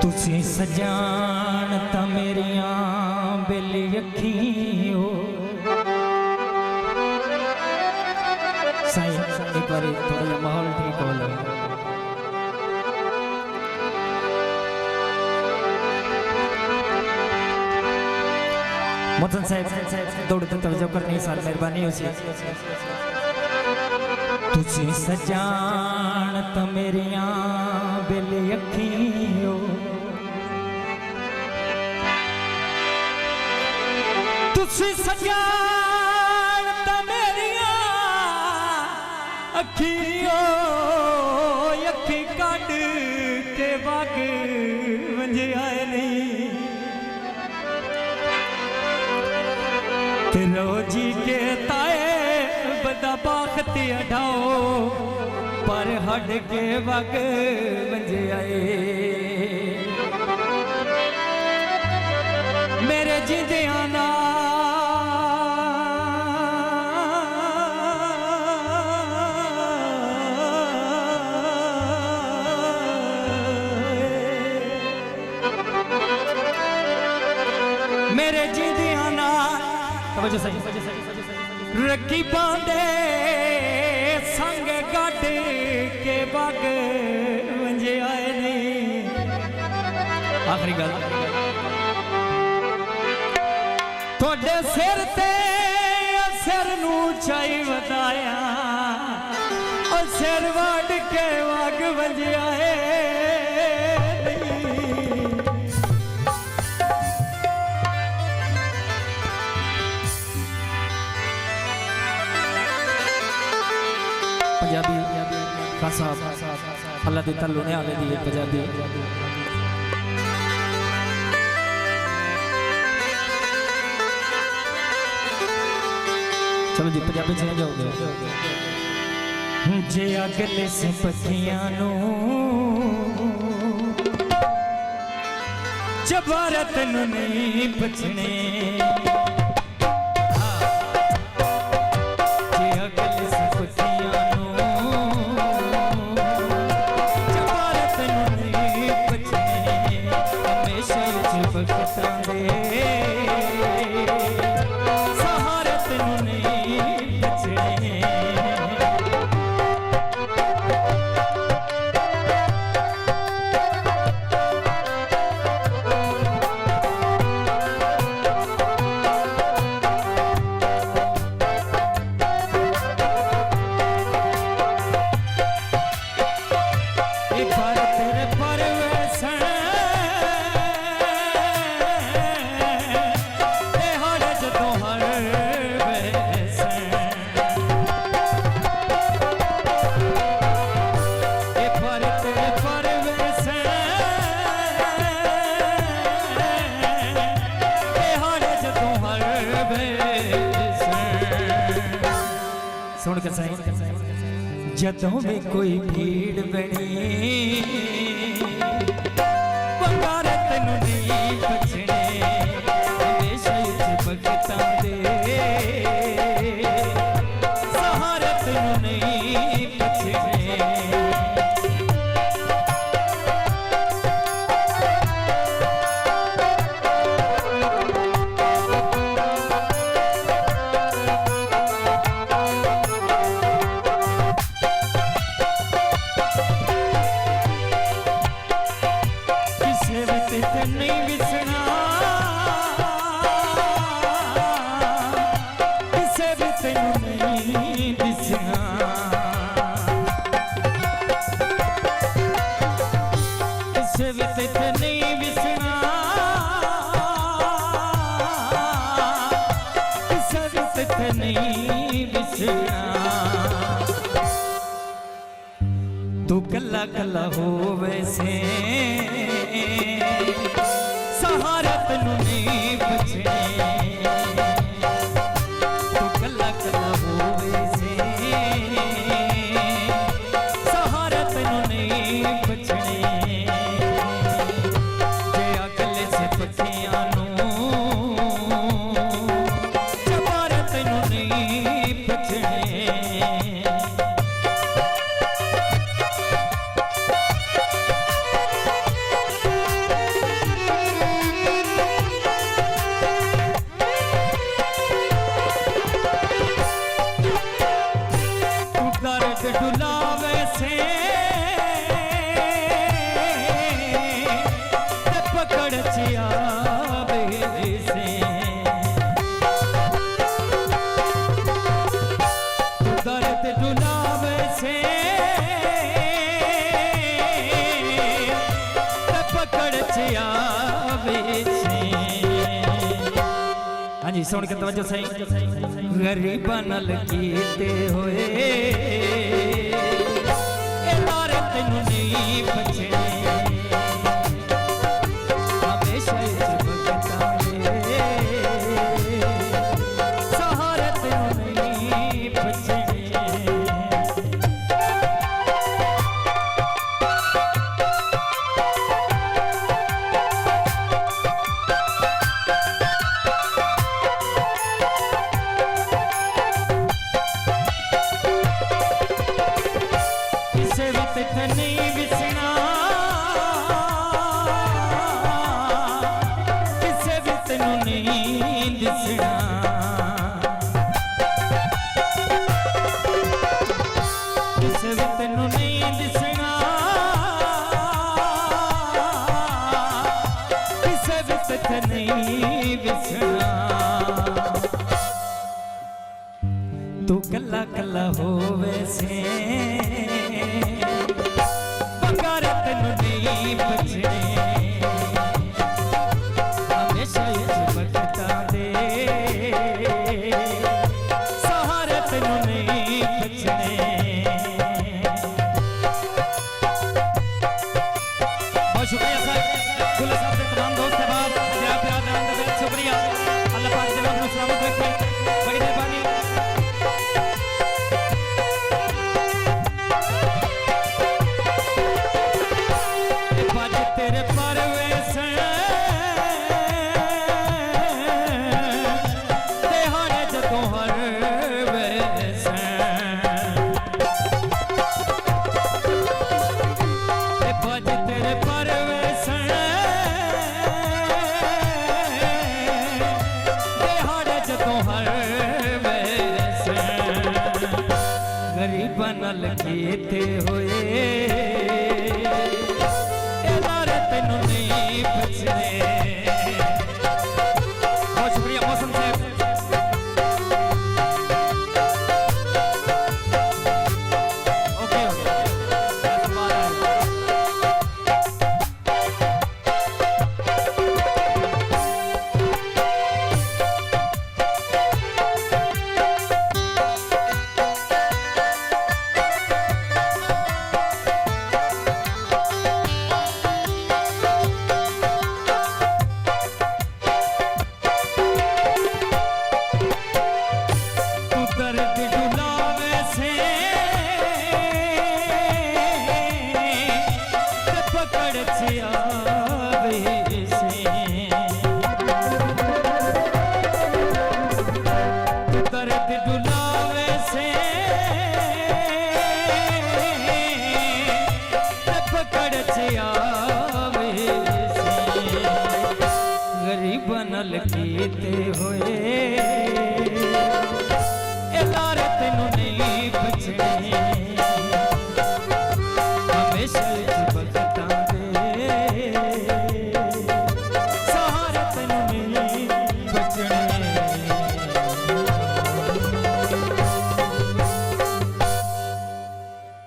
तुसी सजान ता मेरिया बेली अखियो साईं एक बार थोड़ा जा माहौल ठीक हो लो। मोहसन साहब दौड़ तो तवज्जो करनी सार मेहरबानी हो सी। तुसी सजान ता मेरिया बेली अखियो तुसी सजान ता मेरिया अखियो अखी कड के बाग वंजे आए नहीं रोजी के ताए बदा बाखती अठाओ पर हट के वग मंजे आए मेरे जिंदे आना मेरे जिंदे आना रखी बांधे संग गड के बग वंजे आए नहीं। आखिरी गल थोड़े सिर ते सिर नू चाई बताया और सिर वड के वग वंजे आए पंजाबी खासा अल्लाह दी तल्लू ने आले दी पंजाबी चलो जी पंजाबी चेंज हो गया। जे अगले से पखियां नू जबारत नू नहीं बचने सुन के सही जदों भी कोई भीड़ बनी बंगार तेनू नहीं बचने हमेशा भगतां दे सहारा तेनू नहीं बचने। तू कला कला हो वैसे सहारा तेनू नहीं बचने तू कला कला हो वैसे सहारा तेनू नहीं बचने जे अगले से पतियां नू जबारा तेनू नहीं बचने। जी सुन के तवज्जो सही गरीब नल कीते होए ए लारे तेनू नहीं बचने हमेशा भगता दे सहारे तेनू नहीं बचने तू कला कला होवे से बंगार तेनू नहीं बचने हमेशा भगता दे सहारे तेनू नहीं बचने बहुत शुक्रिया साहब खुले साहब से तमाम दोस्त अहबाब शुक्रिया अल्लाह पाक से आपको सलामत रखे बड़ी मेहरबानी तेरे परवेश तेहारे जदों हर वेश भज तेरे परवेश तेहारे जदों हर वेश गरीब नल कीते होए तेनू नहीं बचने बहुत शुक्रिया मौसम साहब ओके पकड़ से